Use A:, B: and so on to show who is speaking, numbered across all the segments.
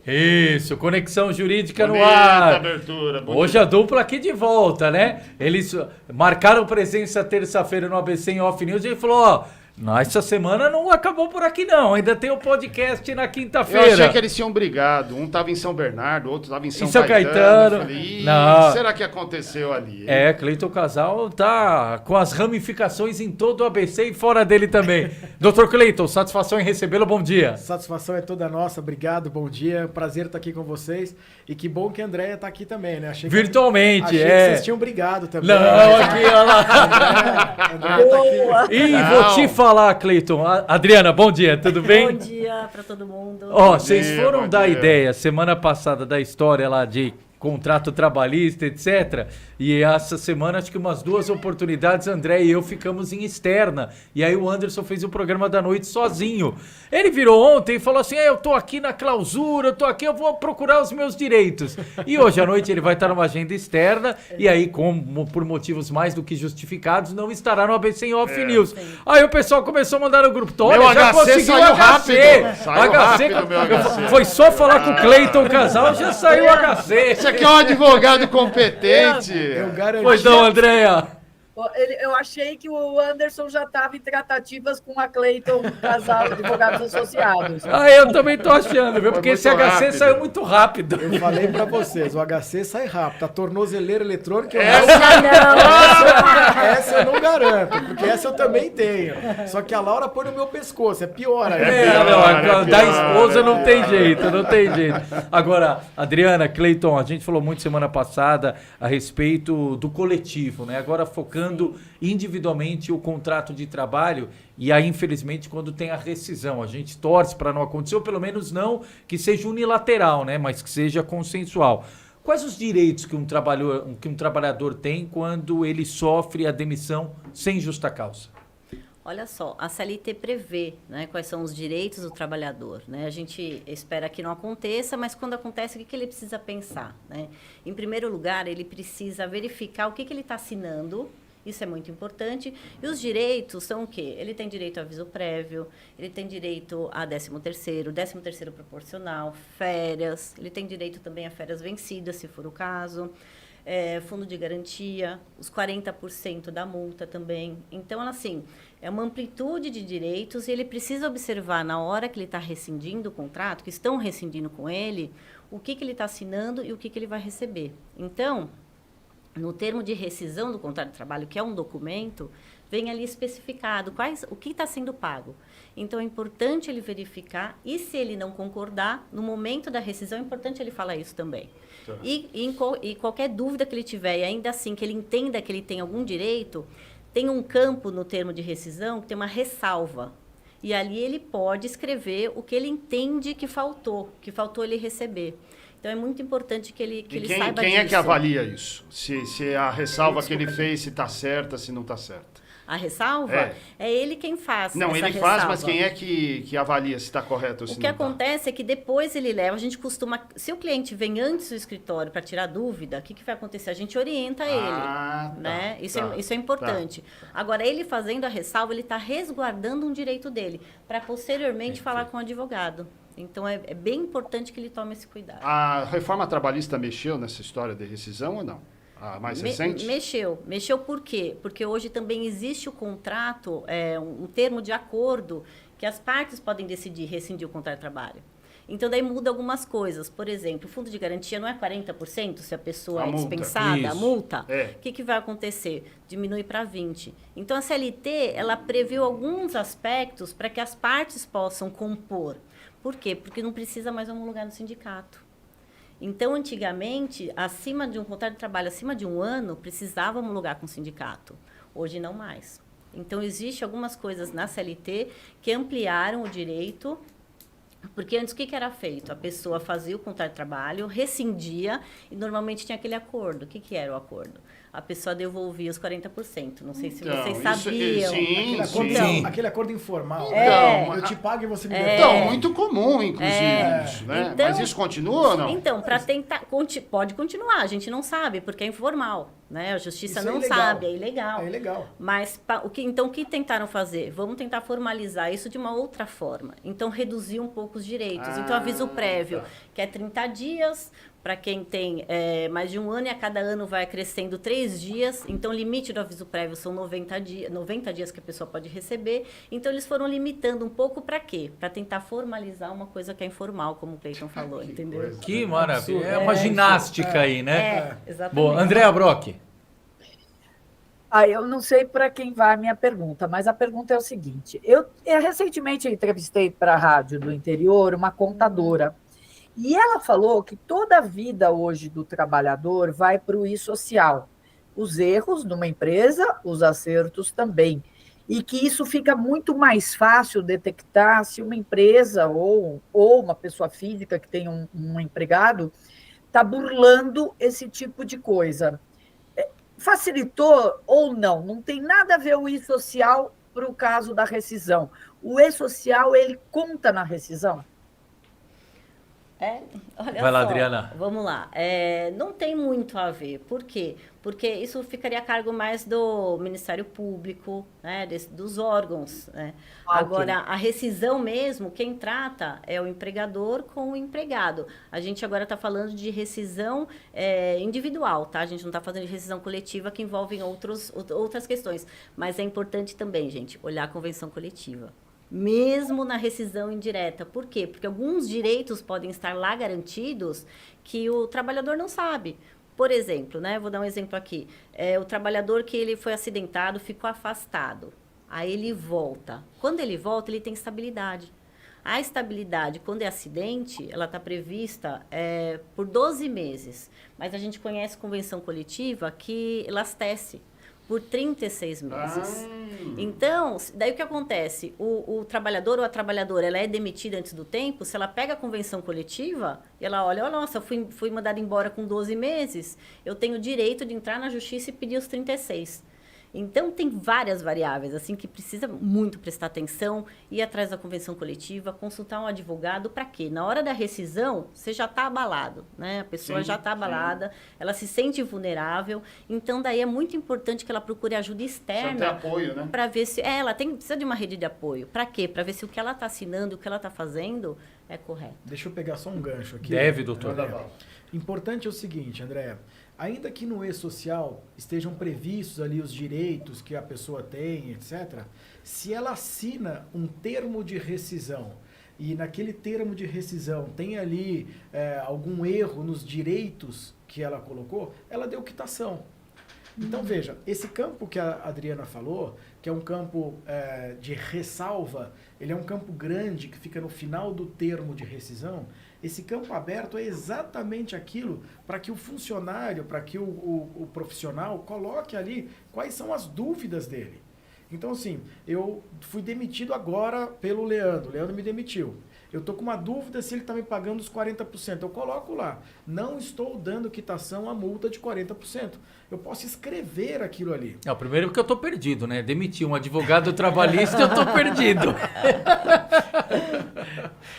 A: Isso, Conexão Jurídica no
B: Bonita
A: ar.
B: abertura. Bonita.
A: Hoje a dupla aqui de volta, né? Eles marcaram presença terça-feira no ABC em Off News e ele falou, ó, essa semana não acabou por aqui não, ainda tem o podcast na
B: Eu
A: quinta-feira.
B: achei que eles tinham brigado. Um tava em São Bernardo, o outro tava em São
A: Caetano.
B: Caetano. Eu falei,
A: Não.
B: será que aconteceu ali?
A: Cleiton Casal tá com as ramificações em todo o ABC e fora dele também. Dr. Cleiton, satisfação em recebê-lo, bom dia.
C: Satisfação é toda nossa, obrigado, bom dia. Prazer estar aqui com vocês. E que bom que a Andréia tá aqui também, né?
A: Virtualmente,
C: achei que vocês tinham brigado também.
A: Não, aqui, olha lá.
C: Andréia tá aqui.
A: E vou te falar, Cleiton. Adriana, bom dia, tudo bem?
D: Bom dia pra todo mundo.
A: Ó, vocês
B: dia,
A: foram
B: bom
A: dar
B: dia.
A: ideia semana passada da história lá de contrato trabalhista, etc. E essa semana, acho que umas 2 oportunidades, André e eu ficamos em externa. E aí o Anderson fez o programa da noite sozinho. Ele virou ontem e falou assim, eu tô aqui na clausura, eu tô aqui, eu vou procurar os meus direitos. E hoje à noite ele vai estar numa agenda externa e aí, como por motivos mais do que justificados, não estará no ABC em Off News. Aí o pessoal começou a mandar no grupo, olha,
B: Meu
A: já
B: HC
A: conseguiu
B: saiu
A: o HC.
B: rápido. Saiu rápido, meu HC.
A: Foi só falar com o Cleiton Casal, já saiu o HC.
B: Esse aqui é um advogado competente.
C: Eu garanti.
A: Pois não, Andréia.
E: Eu achei que o Anderson já estava em tratativas com a Cleiton Casal de Advogados Associados.
A: Eu também tô achando, viu? Porque esse
B: muito
A: HC
B: rápido.
A: saiu muito rápido.
C: Eu falei pra vocês, o HC sai rápido. A tornozeleira eletrônica, essa eu não garanto, porque essa eu também tenho. Só que a Laura põe no meu pescoço, é pior ainda.
A: Da esposa não tem jeito, não tem jeito. Agora, Adriana, Cleiton, a gente falou muito semana passada a respeito do coletivo, né? Agora focando individualmente o contrato de trabalho e aí, infelizmente, quando tem a rescisão, a gente torce para não acontecer, ou pelo menos não que seja unilateral, né? Mas que seja consensual. Quais os direitos que um trabalhador tem quando ele sofre a demissão sem justa causa?
D: Olha só, a CLT prevê, né, quais são os direitos do trabalhador, né? A gente espera que não aconteça, mas quando acontece, o que ele precisa pensar, né? Em primeiro lugar, ele precisa verificar o que ele está assinando. Isso é muito importante. E os direitos são o quê? Ele tem direito a aviso prévio, ele tem direito a 13º proporcional, férias, ele tem direito também a férias vencidas, se for o caso, fundo de garantia, os 40% da multa também. Então, assim, é uma amplitude de direitos e ele precisa observar na hora que ele está rescindindo o contrato, que estão rescindindo com ele, o que ele está assinando e o que ele vai receber. Então, no termo de rescisão do contrato de trabalho, que é um documento, vem ali especificado o que está sendo pago. Então, é importante ele verificar e, se ele não concordar, no momento da rescisão, é importante ele falar isso também. Tá. E qualquer dúvida que ele tiver, e ainda assim que ele entenda que ele tem algum direito, tem um campo no termo de rescisão que tem uma ressalva. E ali ele pode escrever o que ele entende que faltou ele receber. Então, é muito importante que ele saiba disso.
B: Quem é que avalia isso? Se a ressalva que ele fez, se está certa, se não está certa?
D: A ressalva? É ele quem faz.
B: Não,
D: essa
B: ele faz,
D: ressalva.
B: mas quem é que avalia se está correto ou se não
D: O que
B: está?
D: acontece é que depois ele leva, a gente costuma... Se o cliente vem antes do escritório para tirar dúvida, o que vai acontecer? A gente orienta ele. Né? Isso é importante. Tá. Agora, ele fazendo a ressalva, ele está resguardando um direito dele, para posteriormente falar com o advogado. Então, é bem importante que ele tome esse cuidado.
B: A reforma trabalhista mexeu nessa história de rescisão ou não? A mais recente?
D: Mexeu por quê? Porque hoje também existe o contrato, um termo de acordo, que as partes podem decidir rescindir o contrato de trabalho. Então, daí muda algumas coisas. Por exemplo, o fundo de garantia não é 40% se a pessoa é dispensada, a multa. O que vai acontecer? Diminui para 20%. Então, a CLT, ela previu alguns aspectos para que as partes possam compor. Por quê? Porque não precisa mais homologar no sindicato. Então, antigamente, acima de um contrato de trabalho, acima de 1 ano, precisava homologar com o sindicato. Hoje, não mais. Então, existe algumas coisas na CLT que ampliaram o direito, porque antes o que era feito? A pessoa fazia o contrato de trabalho, rescindia e normalmente tinha aquele acordo. O que era o acordo? A pessoa devolvia os 40%. Não sei se vocês sabiam.
C: Sim. Aquele acordo informal. Eu te pago e você me devolve.
B: Então, muito comum, inclusive, isso, né? Então, mas isso continua ou não?
D: Então, para tentar... Pode continuar, a gente não sabe, porque é informal. né? A justiça
C: Isso é
D: não
C: ilegal.
D: sabe, é ilegal.
C: É ilegal.
D: Mas então o que tentaram fazer? Vamos tentar formalizar isso de uma outra forma. Então reduzir um pouco os direitos. Então aviso prévio, que é 30 dias para quem tem mais de um ano, e a cada ano vai acrescendo 3 dias. Então o limite do aviso prévio são 90 dias que a pessoa pode receber. Então eles foram limitando um pouco para quê? Para tentar formalizar uma coisa que é informal, como o Cleiton falou, entendeu?
A: Que maravilha. É uma ginástica aí, né?
D: Exatamente.
A: Boa. Andréa Brock.
E: Eu não sei para quem vai a minha pergunta, mas a pergunta é o seguinte. Eu recentemente entrevistei para a rádio do interior uma contadora, e ela falou que toda a vida hoje do trabalhador vai para o e-social. Os erros numa empresa, os acertos também. E que isso fica muito mais fácil detectar se uma empresa ou uma pessoa física que tem um empregado está burlando esse tipo de coisa. Facilitou ou não? Não tem nada a ver o e-social para o caso da rescisão. O e-social, ele conta na rescisão?
D: Olha
A: Vai lá,
D: só,
A: Adriana.
D: Vamos lá. Não tem muito a ver. Por quê? Porque isso ficaria a cargo mais do Ministério Público, né, dos órgãos. Né? Agora, a rescisão mesmo, quem trata é o empregador com o empregado. A gente agora está falando de rescisão individual, tá? A gente não está falando de rescisão coletiva, que envolve outras questões. Mas é importante também, gente, olhar a convenção coletiva. Mesmo na rescisão indireta. Por quê? Porque alguns direitos podem estar lá garantidos que o trabalhador não sabe. Por exemplo, né, vou dar um exemplo aqui. O trabalhador que ele foi acidentado, ficou afastado. Aí ele volta. Quando ele volta, ele tem estabilidade. A estabilidade, quando é acidente, ela está prevista por 12 meses. Mas a gente conhece convenção coletiva que elastece por 36 meses. Então, daí o que acontece? O trabalhador ou a trabalhadora, ela é demitida antes do tempo, se ela pega a convenção coletiva, e ela olha, nossa, fui mandada embora com 12 meses, eu tenho o direito de entrar na justiça e pedir os 36. Então, tem várias variáveis, assim, que precisa muito prestar atenção, ir atrás da convenção coletiva, consultar um advogado, para quê? Na hora da rescisão, você já está abalado, né? A pessoa já está abalada, ela se sente vulnerável, então daí é muito importante que ela procure ajuda externa.
B: Precisa ter apoio, né?
D: Para ver se... precisa de uma rede de apoio. Para quê? Para ver se o que ela está assinando, o que ela está fazendo é correto.
C: Deixa eu pegar só um gancho aqui.
A: Deve, doutor.
C: André. Importante é o seguinte, André. Ainda que no e-social estejam previstos ali os direitos que a pessoa tem, etc., se ela assina um termo de rescisão e naquele termo de rescisão tem ali algum erro nos direitos que ela colocou, ela deu quitação. Então, veja, esse campo que a Adriana falou, que é um campo de ressalva, ele é um campo grande que fica no final do termo de rescisão. Esse campo aberto é exatamente aquilo para que o funcionário, para que o profissional coloque ali quais são as dúvidas dele. Então, assim, eu fui demitido agora pelo Leandro. O Leandro me demitiu. Eu estou com uma dúvida se ele está me pagando os 40%. Eu coloco lá, não estou dando quitação à multa de 40%. Eu posso escrever aquilo ali.
A: Primeiro porque eu estou perdido, né? Demitir um advogado trabalhista, eu estou perdido.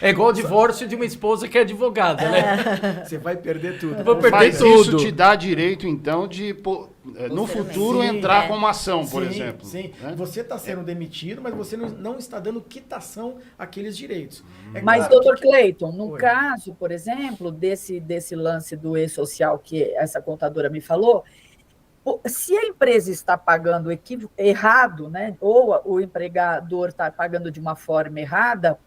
A: É igual o divórcio de uma esposa que é advogada, né?
C: Você vai perder tudo.
A: Vou perder
B: Mas
A: tudo.
B: isso te dá direito, então, de no futuro
C: Sim,
B: entrar com uma ação, por exemplo.
C: Sim,
B: né?
C: você está sendo demitido, mas você não está dando quitação àqueles direitos.
E: Mas,
C: claro
E: doutor
C: que-
E: Cleiton, no
C: Oi.
E: caso, por exemplo, desse lance do e-social que essa contadora me falou, se a empresa está pagando errado, né, ou o empregador está pagando de uma forma errada,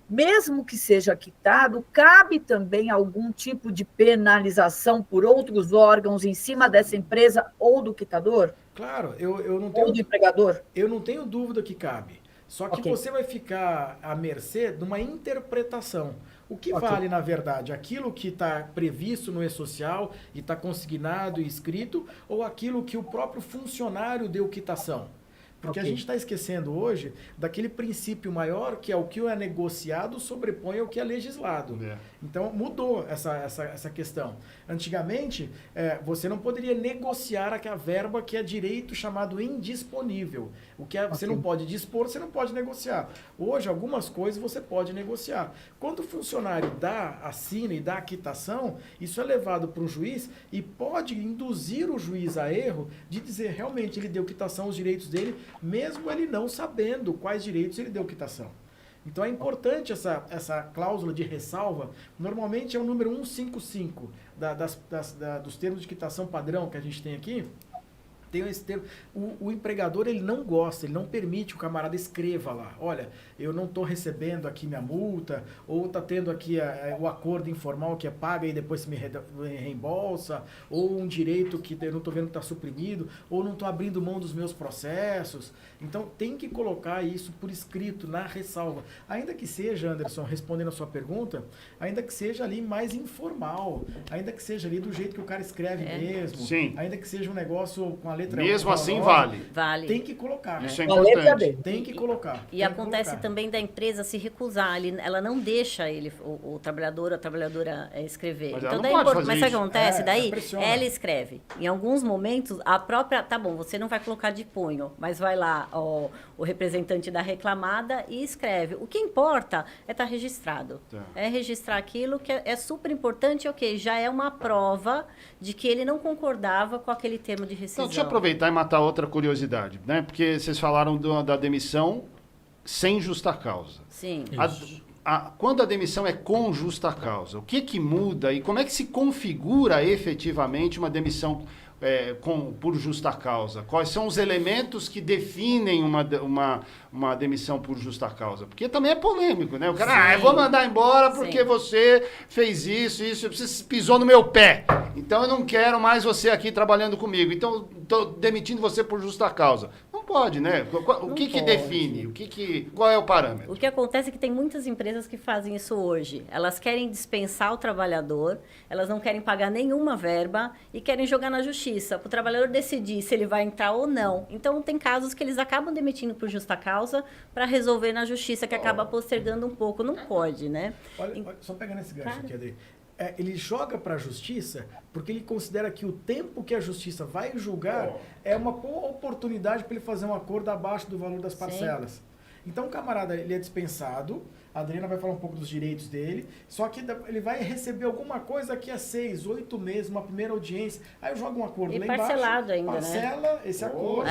E: mesmo que seja quitado, cabe também algum tipo de penalização por outros órgãos em cima dessa empresa ou do quitador?
C: Claro, eu não
E: Ou
C: tenho
E: do empregador?
C: Eu não tenho dúvida que cabe. Só que
E: Ok.
C: você vai ficar à mercê de uma interpretação. O que
E: Ok.
C: vale, na verdade, aquilo que está previsto no e-social e está consignado e escrito, ou aquilo que o próprio funcionário deu quitação? Porque a
E: Ok.
C: gente está esquecendo hoje daquele princípio maior que é o que é negociado sobrepõe ao que é legislado.
B: É.
C: Então mudou essa questão. Antigamente, você não poderia negociar a verba que é direito chamado indisponível. O que você não pode dispor, você não pode negociar. Hoje, algumas coisas você pode negociar. Quando o funcionário assina e dá a quitação, isso é levado para o juiz e pode induzir o juiz a erro de dizer realmente ele deu quitação aos direitos dele, mesmo ele não sabendo quais direitos ele deu quitação. Então é importante essa cláusula de ressalva, normalmente é o número 155 dos termos de quitação padrão que a gente tem aqui. Tem esse termo. O empregador ele não gosta, ele não permite que o camarada escreva lá. Olha, eu não estou recebendo aqui minha multa, ou está tendo aqui o acordo informal que é paga e depois se me reembolsa, ou um direito que eu não estou vendo que está suprimido, ou não estou abrindo mão dos meus processos. Então tem que colocar isso por escrito, na ressalva. Ainda que seja, Anderson, respondendo a sua pergunta, ainda que seja ali mais informal, ainda que seja ali do jeito que o cara escreve mesmo,
B: Sim.
C: ainda que seja um negócio com a letra
B: Mesmo assim,
C: horrorosa,
B: vale.
D: Vale.
C: Tem que colocar.
B: Isso é
E: A letra
B: importante.
E: dele.
C: Tem que colocar.
D: E
C: tem que
D: acontece
C: colocar.
D: também da empresa se recusar, ela não deixa o trabalhador, a trabalhadora escrever.
B: Mas ela
D: Então
B: não
D: daí,
B: pode fazer
D: mas sabe o que
B: isso.
D: acontece? Daí
C: pressiona.
D: ela escreve. Em alguns momentos, a própria, tá bom, você não vai colocar de punho, mas vai lá o representante da reclamada e escreve. O que importa é estar registrado.
B: Tá.
D: É registrar aquilo que é super importante, ok, já é uma prova de que ele não concordava com aquele termo de rescisão.
B: Então, deixa eu aproveitar e matar outra curiosidade, né? Porque vocês falaram da demissão sem justa causa.
D: Sim.
B: Quando a demissão é com justa causa, o que muda e como é que se configura efetivamente uma demissão por justa causa? Quais são os elementos que definem uma demissão por justa causa? Porque também é polêmico, né? O cara, eu vou mandar embora porque
D: Sim.
B: você fez isso, você pisou no meu pé. Então eu não quero mais você aqui trabalhando comigo. Então estou demitindo você por justa causa. Não pode, né? O que
D: pode.
B: define? Qual é o parâmetro?
D: O que acontece é que tem muitas empresas que fazem isso hoje. Elas querem dispensar o trabalhador, elas não querem pagar nenhuma verba e querem jogar na justiça, para o trabalhador decidir se ele vai entrar ou não. Então, tem casos que eles acabam demitindo por justa causa para resolver na justiça, que acaba postergando um pouco. Não pode, né?
C: Olha, só pegando esse gancho aqui, Adri. Ele joga para a justiça porque ele considera que o tempo que a justiça vai julgar é uma boa oportunidade para ele fazer um acordo abaixo do valor das parcelas. Então, o camarada, ele é dispensado, a Adriana vai falar um pouco dos direitos dele, só que ele vai receber alguma coisa daqui a 6, 8 meses, uma primeira audiência, aí eu jogo um acordo
D: E
C: lá
D: parcelado
C: embaixo,
D: ainda,
C: parcela esse acordo.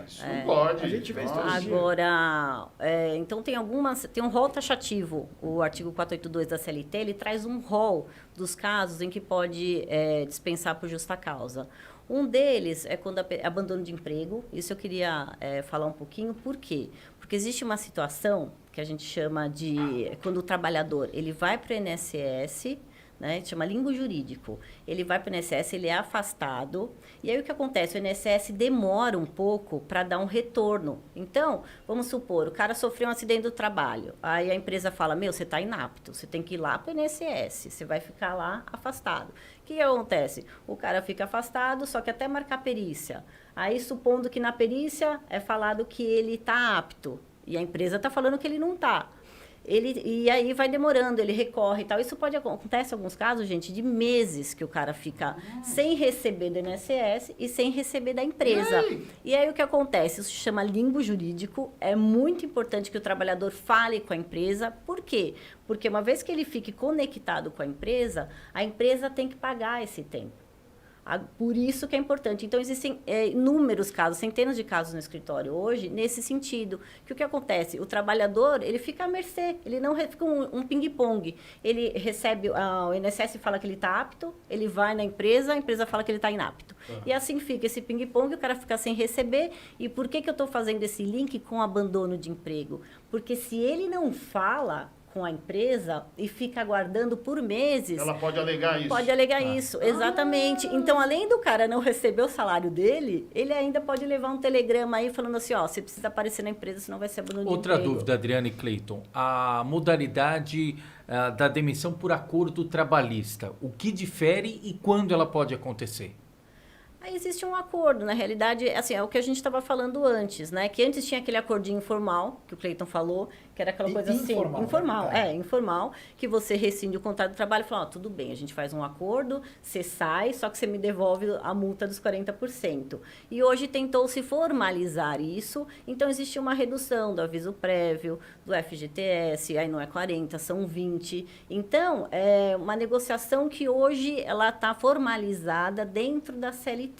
B: Isso não pode.
C: A gente vê isso todo dia.
D: Agora, então tem um rol taxativo, o artigo 482 da CLT, ele traz um rol dos casos em que pode dispensar por justa causa. Um deles é quando abandono de emprego, isso eu queria falar um pouquinho, por quê? Porque existe uma situação que a gente chama de, quando o trabalhador ele vai para o INSS, né, chama limbo jurídico. Ele vai para o INSS, ele é afastado, e aí o que acontece? O INSS demora um pouco para dar um retorno. Então, vamos supor, o cara sofreu um acidente do trabalho, aí a empresa fala, você está inapto, você tem que ir lá para o INSS, você vai ficar lá afastado. O que acontece? O cara fica afastado, só que até marcar perícia. Aí, supondo que na perícia é falado que ele está apto, e a empresa está falando que ele não está. E aí vai demorando, ele recorre e tal. Isso acontece em alguns casos, gente, de meses que o cara fica sem receber do INSS e sem receber da empresa. E aí o que acontece? Isso se chama limbo jurídico. É muito importante que o trabalhador fale com a empresa. Por quê? Porque uma vez que ele fique conectado com a empresa tem que pagar esse tempo. Por isso que é importante. Então, existem inúmeros casos, centenas de casos no escritório hoje, nesse sentido. Que o que acontece? O trabalhador, ele fica à mercê, ele não fica um ping-pong. Ele recebe, o INSS fala que ele está apto, ele vai na empresa, a empresa fala que ele está inapto. E assim fica esse ping-pong, o cara fica sem receber. E por que eu estou fazendo esse link com abandono de emprego? Porque se ele não fala com a empresa e fica aguardando por meses...
B: Ela pode alegar isso.
D: Pode alegar isso, exatamente. Então, além do cara não receber o salário dele, ele ainda pode levar um telegrama aí falando assim, você precisa aparecer na empresa, senão vai ser abandono de
A: Outra
D: emprego.
A: dúvida, Adriana e Cleiton. A modalidade da demissão por acordo trabalhista, o que difere e quando ela pode acontecer?
D: Aí existe um acordo, na realidade, assim, é o que a gente estava falando antes, né? Que antes tinha aquele acordinho informal, que o Cleiton falou, que era aquela coisa assim, informal, informal, que você rescinde o contrato de trabalho e fala, ó, tudo bem, a gente faz um acordo, você sai, só que você me devolve a multa dos 40%. E hoje tentou se formalizar isso, então existe uma redução do aviso prévio, do FGTS, aí não é 40, são 20. Então, é uma negociação que hoje ela está formalizada dentro da CLT.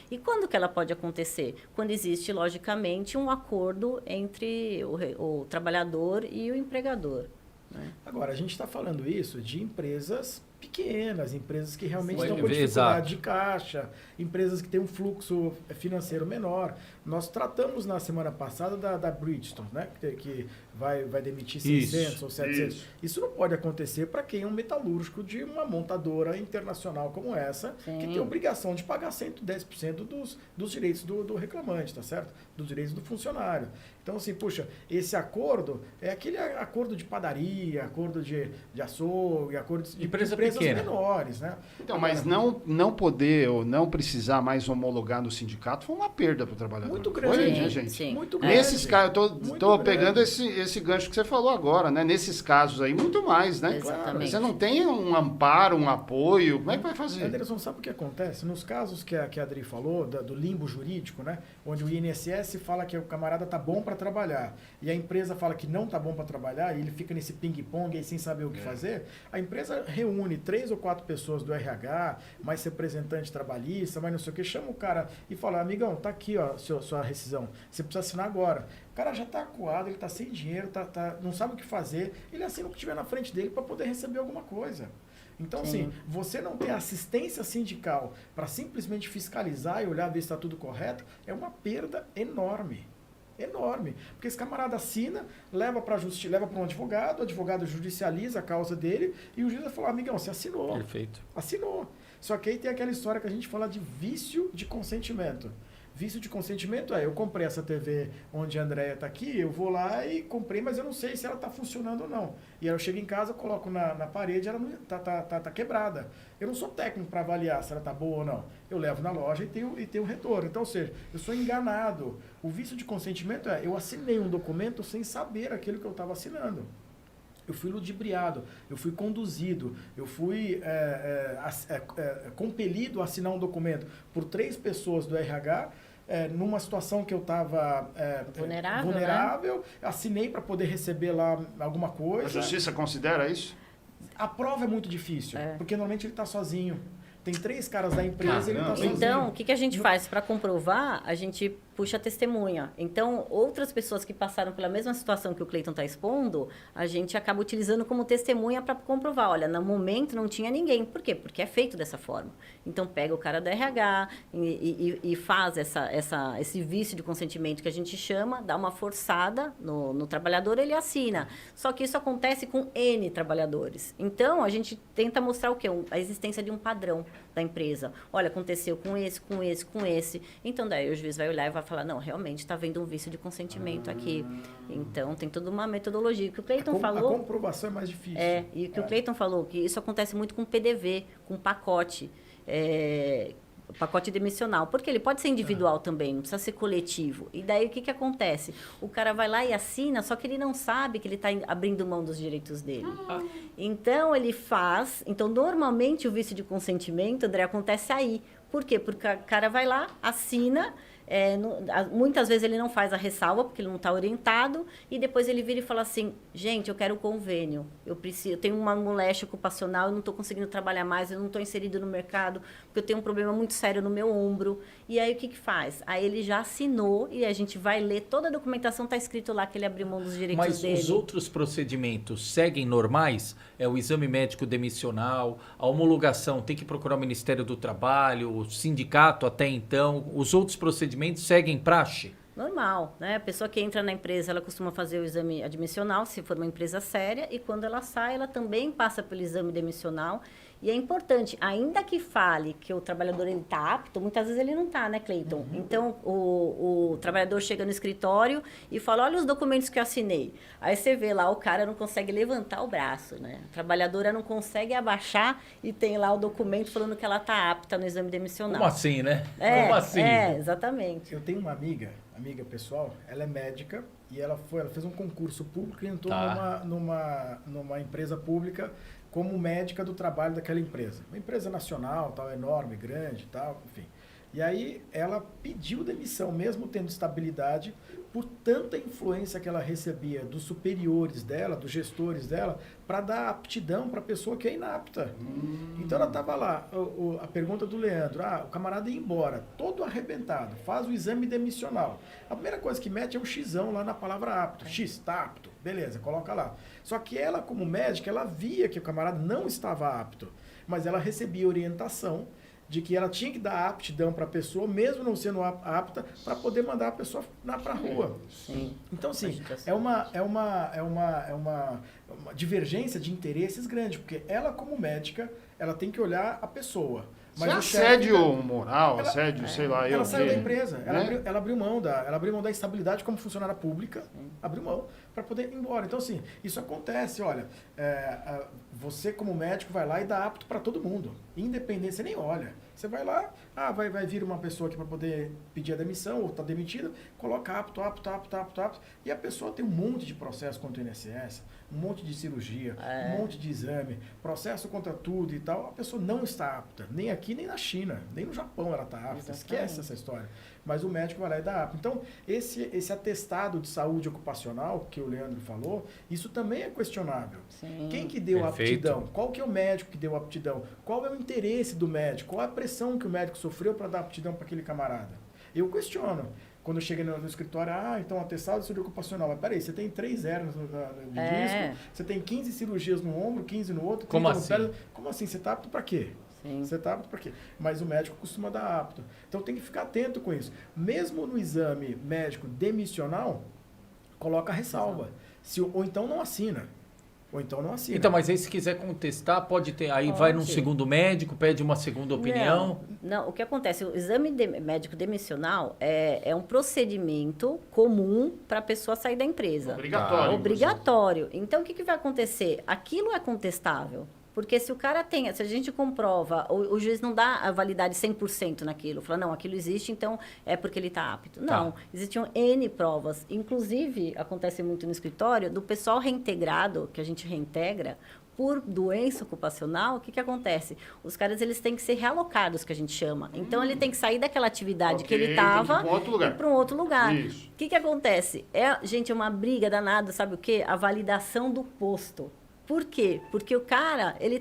D: E quando que ela pode acontecer? Quando existe, logicamente, um acordo entre o trabalhador e o empregador. Né?
C: Agora, a gente está falando isso de empresas pequenas, empresas que realmente estão com
A: Exato.
C: dificuldade de caixa, empresas que têm um fluxo financeiro menor. Nós tratamos na semana passada da Bridgestone, né? que vai demitir 600 ou 700. Isso não pode acontecer para quem é um metalúrgico de uma montadora internacional como essa,
D: Sim.
C: que tem a obrigação de pagar 110% dos direitos do reclamante, tá certo? Dos direitos do funcionário. Então, assim, puxa, esse acordo é aquele acordo de padaria, acordo de açougue, acordo de
A: Empresa
C: empresas
A: pequena.
C: menores, né?
B: Então, mas não poder ou não precisar mais homologar no sindicato foi uma perda para o trabalhador.
C: Muito
B: Não
C: grande,
B: foi,
D: Sim,
B: né, gente?
D: sim.
C: Muito grande.
B: Nesses casos, eu
C: Muito
B: tô
C: grande.
B: pegando esse gancho que você falou agora, né? Nesses casos aí, muito mais, né?
D: Exatamente.
B: Você não tem um amparo, um apoio, como é que vai fazer?
C: Anderson, sabe o que acontece? Nos casos que a Adri falou, do limbo jurídico, né? Onde o INSS fala que o camarada tá bom para trabalhar e a empresa fala que não tá bom para trabalhar e ele fica nesse ping-pong aí sem saber o que fazer, a empresa reúne 3 ou 4 pessoas do RH, mais representante trabalhista, mais não sei o que, chama o cara e fala, amigão, tá aqui, ó, sua rescisão, você precisa assinar agora. O cara já tá acuado, ele tá sem dinheiro, não sabe o que fazer, ele assina o que tiver na frente dele para poder receber alguma coisa. Então, assim, você não ter assistência sindical para simplesmente fiscalizar e olhar ver se está tudo correto, é uma perda enorme. Enorme. Porque esse camarada assina, leva para um advogado, o advogado judicializa a causa dele e o juiz vai falar, amigão, você assinou.
A: Perfeito.
C: Assinou. Só que aí tem aquela história que a gente fala de vício de consentimento. Vício de consentimento eu comprei essa TV onde a Andréia está aqui, eu vou lá e comprei, mas eu não sei se ela está funcionando ou não. E aí eu chego em casa, coloco na parede, ela tá quebrada. Eu não sou técnico para avaliar se ela está boa ou não. Eu levo na loja e tenho retorno. Então, ou seja, eu sou enganado. O vício de consentimento eu assinei um documento sem saber aquilo que eu estava assinando. Eu fui ludibriado, eu fui conduzido, eu fui compelido a assinar um documento por 3 pessoas do RH, numa situação que eu estava vulnerável, assinei para poder receber lá alguma coisa.
B: A justiça considera isso?
C: A prova é muito difícil, porque normalmente ele está sozinho. Tem 3 caras da empresa e ele está sozinho.
D: Então, o que a gente faz? Para comprovar, a gente puxa a testemunha. Então, outras pessoas que passaram pela mesma situação que o Cleiton está expondo, a gente acaba utilizando como testemunha para comprovar. Olha, no momento não tinha ninguém. Por quê? Porque é feito dessa forma. Então, pega o cara do RH e faz esse vício de consentimento que a gente chama, dá uma forçada no trabalhador, ele assina. Só que isso acontece com N trabalhadores. Então, a gente tenta mostrar o quê? A existência de um padrão da empresa. Olha, aconteceu com esse, com esse, com esse. Então, daí o juiz vai olhar e vai falar, não, realmente está havendo um vício de consentimento aqui. Então, tem toda uma metodologia. O que o Cleiton falou...
C: A comprovação é mais difícil.
D: E o que o Cleiton falou, que isso acontece muito com PDV, com pacote. Pacote demissional, porque ele pode ser individual também, não precisa ser coletivo. E daí o que acontece? O cara vai lá e assina, só que ele não sabe que ele está abrindo mão dos direitos dele. Então ele faz. Então, normalmente o vício de consentimento, André, acontece aí. Por quê? Porque o cara vai lá, assina. Muitas vezes ele não faz a ressalva porque ele não está orientado e depois ele vira e fala assim, gente, eu quero o convênio, eu tenho uma moléstia ocupacional, eu não estou conseguindo trabalhar mais, eu não estou inserido no mercado porque eu tenho um problema muito sério no meu ombro. E aí o que faz? Aí ele já assinou e a gente vai ler toda a documentação, está escrito lá que ele abriu mão dos direitos dele.
A: Mas os outros procedimentos seguem normais? O exame médico demissional, a homologação, tem que procurar o Ministério do Trabalho, o sindicato até então, os outros procedimentos seguem praxe?
D: Normal, né? A pessoa que entra na empresa, ela costuma fazer o exame admissional, se for uma empresa séria, e quando ela sai, ela também passa pelo exame demissional, E é importante, ainda que fale que o trabalhador ele está apto, muitas vezes ele não está, né, Cleiton? Então, o trabalhador chega no escritório e fala, olha os documentos que eu assinei. Aí você vê lá, o cara não consegue levantar o braço, né? A trabalhadora não consegue abaixar e tem lá o documento falando que ela está apta no exame demissional.
A: Como assim, né?
D: É,
A: Como assim?
D: Exatamente.
C: Eu tenho uma amiga pessoal, ela é médica e ela fez um concurso público e entrou numa empresa pública como médica do trabalho daquela empresa. Uma empresa nacional, tal, enorme, grande, tal, enfim. E aí ela pediu demissão, mesmo tendo estabilidade, por tanta influência que ela recebia dos superiores dela, dos gestores dela, para dar aptidão para a pessoa que é inapta. Então ela estava lá, a pergunta do Leandro, o camarada ia embora, todo arrebentado, faz o exame demissional. A primeira coisa que mete é um xizão lá na palavra apto. X, está apto, beleza, coloca lá. Só que ela, como médica, ela via que o camarada não estava apto, mas ela recebia orientação de que ela tinha que dar aptidão para a pessoa, mesmo não sendo apta, para poder mandar a pessoa para a rua.
D: Sim.
C: Então, sim, é uma divergência de interesses grande, porque ela, como médica, ela tem que olhar a pessoa. Mas o
B: assédio moral, assédio, sei lá,
C: ela saiu da empresa,
B: né?
C: ela abriu mão da estabilidade como funcionária pública, abriu mão para poder ir embora. Então, assim, isso acontece, olha, você como médico vai lá e dá apto para todo mundo, independente, você nem olha. Você vai lá, vai vir uma pessoa aqui para poder pedir a demissão, ou está demitida, coloca apto, e a pessoa tem um monte de processo contra o INSS, um monte de cirurgia, um monte de exame, processo contra tudo e tal, a pessoa não está apta, nem aqui, nem na China, nem no Japão ela está apta, esquece essa história. Mas o médico vai lá e dá apto. Então, esse atestado de saúde ocupacional, que o Leandro falou, isso também é questionável.
D: Sim.
C: Quem que deu a
A: Perfeito.
C: aptidão? Qual que é o médico que deu a aptidão? Qual é o interesse do médico? Qual é a pressão que o médico sofreu para dar aptidão para aquele camarada? Eu questiono. Quando eu cheguei no escritório, então atestado de saúde ocupacional. Mas peraí, você tem 3 hernias de disco, você tem 15 cirurgias no ombro, 15 no outro, 30
A: Como
C: no
A: assim?
C: pé. Como assim? Você está apto para quê?
D: Sim.
C: Você está apto para quê? Mas o médico costuma dar apto. Então tem que ficar atento com isso. Mesmo no exame médico demissional, coloca a ressalva. Ou então não assina.
A: Então, mas aí se quiser contestar, pode ter. Aí vai num segundo médico, pede uma segunda opinião.
D: Não, o que acontece? O exame médico demissional é um procedimento comum para a pessoa sair da empresa.
B: Obrigatório.
D: Obrigatório. Então, o que vai acontecer? Aquilo é contestável. Porque se o cara se a gente comprova, o juiz não dá a validade 100% naquilo, fala, não, aquilo existe, então é porque ele está apto. Não, existiam N provas. Inclusive, acontece muito no escritório, do pessoal reintegrado, que a gente reintegra, por doença ocupacional, o que acontece? Os caras, eles têm que ser realocados, que a gente chama. Então, ele tem que sair daquela atividade que ele estava e para um outro lugar.
B: Isso.
D: O que acontece? Gente, é uma briga danada, sabe o quê? A validação do posto. Por quê? Porque o cara, ele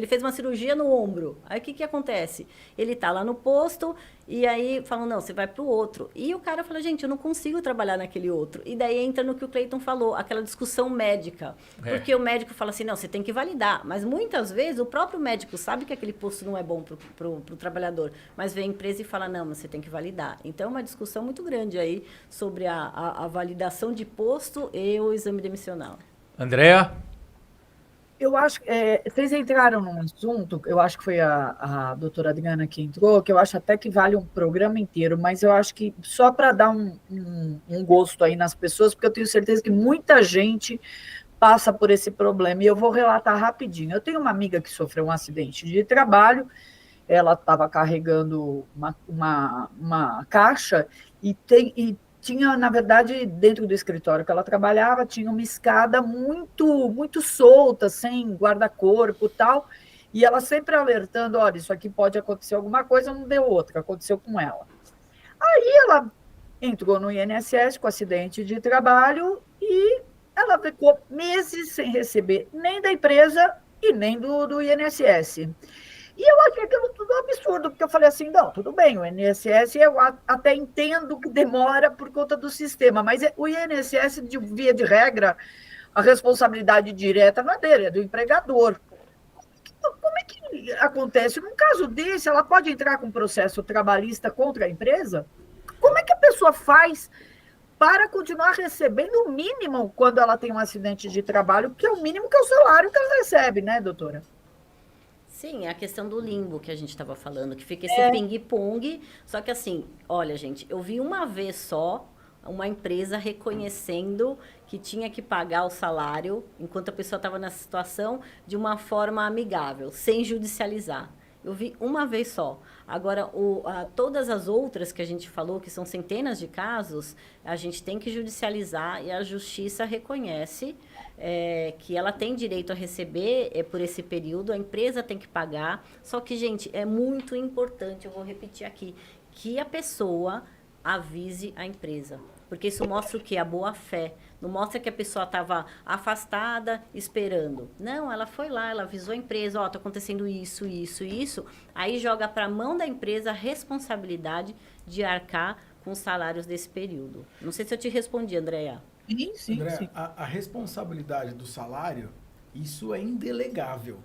D: fez uma cirurgia no ombro. Aí o que acontece? Ele está lá no posto e aí falam, não, você vai para o outro. E o cara fala, gente, eu não consigo trabalhar naquele outro. E daí entra no que o Cleiton falou, aquela discussão médica. Porque o médico fala assim, não, você tem que validar. Mas muitas vezes o próprio médico sabe que aquele posto não é bom para o trabalhador. Mas vem a empresa e fala, não, mas você tem que validar. Então é uma discussão muito grande aí sobre a validação de posto e o exame demissional.
A: Andréa?
E: Eu acho que vocês entraram num assunto, eu acho que foi a doutora Adriana que entrou, que eu acho até que vale um programa inteiro, mas eu acho que só para dar um gosto aí nas pessoas, porque eu tenho certeza que muita gente passa por esse problema, e eu vou relatar rapidinho. Eu tenho uma amiga que sofreu um acidente de trabalho, ela estava carregando uma caixa e tinha, na verdade, dentro do escritório que ela trabalhava, tinha uma escada muito, muito solta, sem guarda-corpo e tal, e ela sempre alertando, olha, isso aqui pode acontecer alguma coisa, não deu outra, aconteceu com ela. Aí ela entrou no INSS com acidente de trabalho e ela ficou meses sem receber nem da empresa e nem do INSS. E eu achei aquilo tudo absurdo, porque eu falei assim, não, tudo bem, o INSS eu até entendo que demora por conta do sistema, mas o INSS, de via de regra, a responsabilidade direta não é dele, é do empregador. Como é que acontece? Num caso desse, ela pode entrar com processo trabalhista contra a empresa? Como é que a pessoa faz para continuar recebendo o mínimo quando ela tem um acidente de trabalho, que é o mínimo que é o salário que ela recebe, né, doutora?
D: Sim, é a questão do limbo que a gente estava falando, que fica esse ping-pong. Só que assim, olha, gente, eu vi uma vez só uma empresa reconhecendo que tinha que pagar o salário enquanto a pessoa estava nessa situação de uma forma amigável, sem judicializar. Eu vi uma vez só. Agora, todas as outras que a gente falou, que são centenas de casos, a gente tem que judicializar e a justiça reconhece que ela tem direito a receber por esse período, a empresa tem que pagar. Só que, gente, é muito importante, eu vou repetir aqui, que a pessoa avise a empresa. Porque isso mostra o quê? A boa-fé. Não mostra que a pessoa estava afastada, esperando. Não, ela foi lá, ela avisou a empresa, está acontecendo isso, isso, isso. Aí joga para a mão da empresa a responsabilidade de arcar com os salários desse período. Não sei se eu te respondi, Andréa.
C: Sim. André, a responsabilidade do salário, isso é indelegável.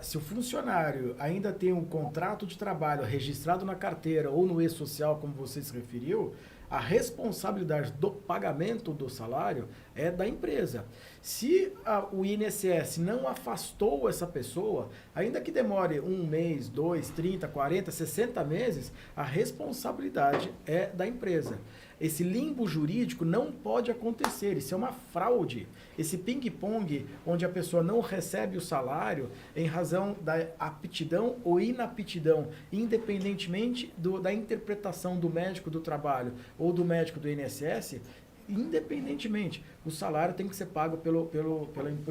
C: Se o funcionário ainda tem um contrato de trabalho registrado na carteira ou no e-social, como você se referiu, a responsabilidade do pagamento do salário é da empresa. Se o INSS não afastou essa pessoa, ainda que demore 1 mês, 2, 30, 40, 60 meses, a responsabilidade é da empresa. Esse limbo jurídico não pode acontecer, isso é uma fraude. Esse ping-pong, onde a pessoa não recebe o salário em razão da aptidão ou inaptidão, independentemente da interpretação do médico do trabalho ou do médico do INSS, independentemente, o salário tem que ser pago pelo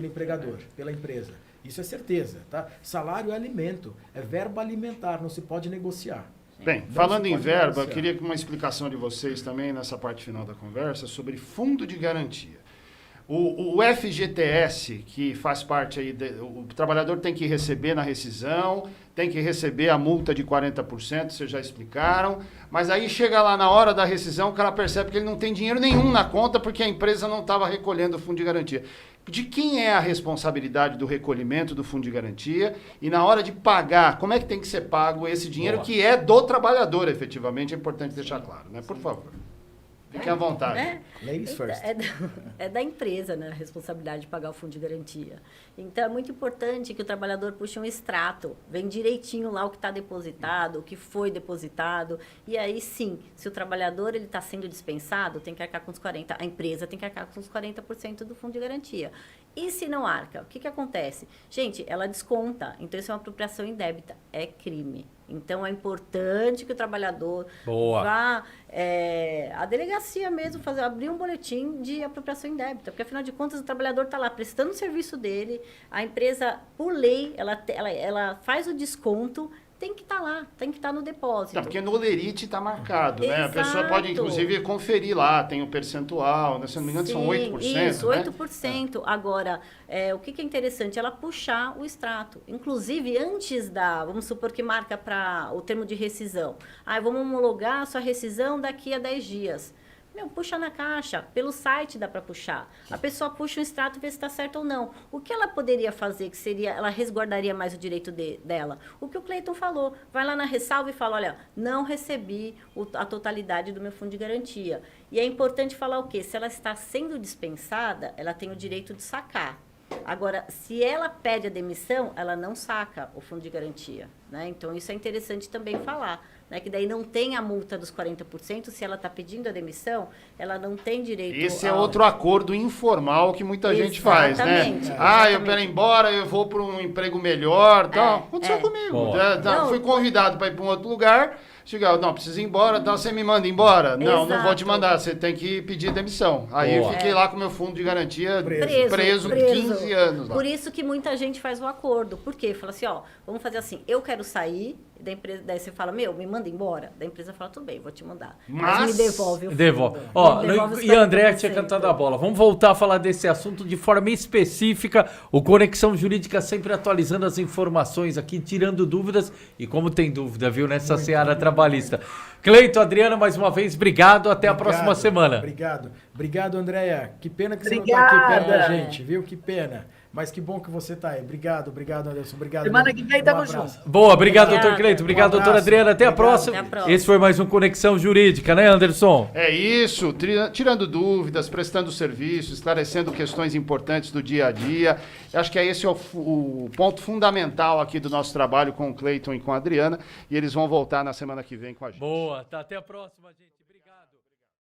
C: empregador, pela empresa. Isso é certeza, tá? Salário é alimento, é verba alimentar, não se pode negociar.
B: Bem, falando em verba, eu queria uma explicação de vocês também nessa parte final da conversa sobre fundo de garantia. O FGTS, que faz parte aí, o trabalhador tem que receber na rescisão, tem que receber a multa de 40%, vocês já explicaram, mas aí chega lá na hora da rescisão, o cara percebe que ele não tem dinheiro nenhum na conta porque a empresa não estava recolhendo o fundo de garantia. De quem é a responsabilidade do recolhimento do fundo de garantia e na hora de pagar, como é que tem que ser pago esse dinheiro que é do trabalhador, efetivamente, é importante deixar claro, né? Por favor. Fiquem à vontade.
C: Ladies first.
D: É da empresa, né, a responsabilidade de pagar o fundo de garantia. Então, é muito importante que o trabalhador puxe um extrato, vem direitinho lá o que está depositado, o que foi depositado. E aí, sim, se o trabalhador está sendo dispensado, tem que arcar com os 40%, a empresa tem que arcar com os 40% do fundo de garantia. E se não arca, o que acontece? Gente, ela desconta, então isso é uma apropriação indébita, é crime. Então, é importante que o trabalhador vá à delegacia mesmo, abrir um boletim de apropriação indébita, porque, afinal de contas, o trabalhador está lá prestando o serviço dele, a empresa, por lei, ela faz o desconto, tem que estar lá, tem que estar no depósito.
B: Tá, porque no Lerite está marcado, né?
D: Exato.
B: A pessoa pode, inclusive, conferir lá, tem o percentual, né? Se não me engano, são 8%.
D: Isso,
B: né?
D: 8%. Agora, o que é interessante? Ela puxar o extrato. Inclusive, antes vamos supor que marca para o termo de rescisão. Vamos homologar a sua rescisão daqui a 10 dias. Puxa na caixa, pelo site dá para puxar. A pessoa puxa o extrato e vê se está certo ou não. O que ela poderia fazer, que seria, ela resguardaria mais o direito dela? O que o Cleiton falou, vai lá na ressalva e fala, olha, não recebi a totalidade do meu fundo de garantia. E é importante falar o quê? Se ela está sendo dispensada, ela tem o direito de sacar. Agora, se ela pede a demissão, ela não saca o fundo de garantia, né? Então, isso é interessante também falar, né? Que daí não tem a multa dos 40%, se ela está pedindo a demissão, ela não tem direito...
B: Esse é outro acordo informal que muita gente faz, né? Eu quero ir embora, eu vou para um emprego melhor, tal. Aconteceu comigo. Fui convidado para ir para um outro lugar... Chegava, não, precisa ir embora, então você me manda embora? Não, não vou te mandar, você tem que pedir demissão. Aí eu fiquei lá com meu fundo de garantia preso 15 anos lá.
D: Por isso que muita gente faz o acordo. Por quê? Fala assim, vamos fazer assim, eu quero sair, da empresa, daí você fala, me manda embora. Da empresa fala, tudo bem, vou te mandar. Mas me devolve o fundo.
A: Devolve. E a Andréa tinha cantado a bola. Vamos voltar a falar desse assunto de forma específica. O Conexão Jurídica sempre atualizando as informações aqui, tirando dúvidas. E como tem dúvida, viu, nessa seara trabalhista. Cleiton, Adriana, mais uma vez, obrigado. Até a próxima semana.
C: Obrigado, Andréa. Que pena que você não está aqui perto da gente, viu? Que pena. Mas que bom que você tá aí. Obrigado, Anderson. Obrigado.
E: Semana que vem tamo
C: abraço.
E: junto.
A: Boa, obrigado,
D: Obrigada.
A: doutor Cleiton. Obrigado,
C: Um
A: doutora
C: abraço.
A: Adriana. Até a
C: Obrigado.
A: próxima.
D: Até a próxima.
A: Esse foi mais um Conexão Jurídica, né, Anderson?
B: É isso, tirando dúvidas, prestando serviço, esclarecendo questões importantes do dia a dia. Eu acho que esse é o ponto fundamental aqui do nosso trabalho com o Cleiton e com a Adriana. E eles vão voltar na semana que vem com a gente.
A: Boa, tá. Até a próxima, gente.